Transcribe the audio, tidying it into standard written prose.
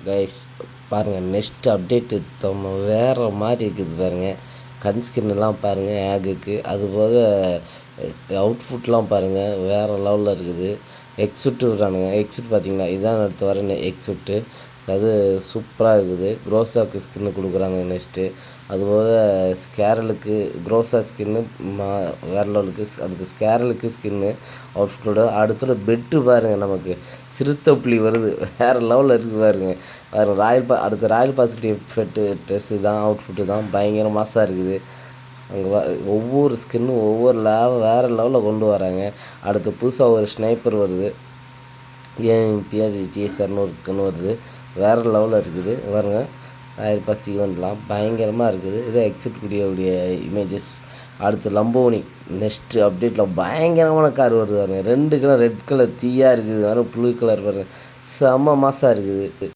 Guys பாருங்கள், next update வேறு மாதிரி இருக்குது பாருங்கள். கன் ஸ்கின்னுலாம் பாருங்கள் ஏகுக்கு. அதுபோக அவுட்ஃபுட்லாம் பாருங்கள் வேறு லெவலில் இருக்குது. எக்ஸுட்டு விட்றானுங்க. எக்ஸுட் பார்த்திங்கன்னா இதுதான் அடுத்து வர எக்ஸுட்டு. அது சூப்பராக இருக்குது. குரோசாக்கு ஸ்கின்னு கொடுக்குறாங்க நெக்ஸ்ட்டு. அதுபோக ஸ்கேரலுக்கு குரோசா ஸ்கின்னு வேறு லெவலுக்கு. அடுத்து ஸ்கேரலுக்கு ஸ்கின்னு அவுட்ஃபுட்டோட. அடுத்தது பெட்டு பாருங்கள், நமக்கு சிறுத்தப்புலி வருது. வேறு லெவலில் இருக்குது பாருங்கள். வேறு அடுத்த ராயல் பாசிட்டிவ் ஃபெட்டு ட்ரெஸ்ஸு தான் அவுட்ஃபுட்டு தான் பயங்கர மாசாக இருக்குது. அங்கே ஒவ்வொரு ஸ்கின்னும் ஒவ்வொரு வேறு லெவலில் கொண்டு வராங்க. அடுத்து புதுசாக ஒரு ஸ்னைப்பர் வருது. PRGTS-200 இருக்குன்னு வருது. வேறு லெவலில் இருக்குது பாருங்க. ராயல் பாஸ் ஈவெண்ட்லாம் பயங்கரமாக இருக்குது. இதை எக்ஸிட் வீடியோவுடைய இமேஜஸ். அடுத்து லம்போனி நெக்ஸ்ட்டு அப்டேட்டில் பயங்கரமான கார் வருது பாருங்கள். 2 கலர் ரெட் கலர் தீயாக இருக்குது. வேறு ப்ளூ கலர் பாருங்கள், செம்ம மாசாக இருக்குது.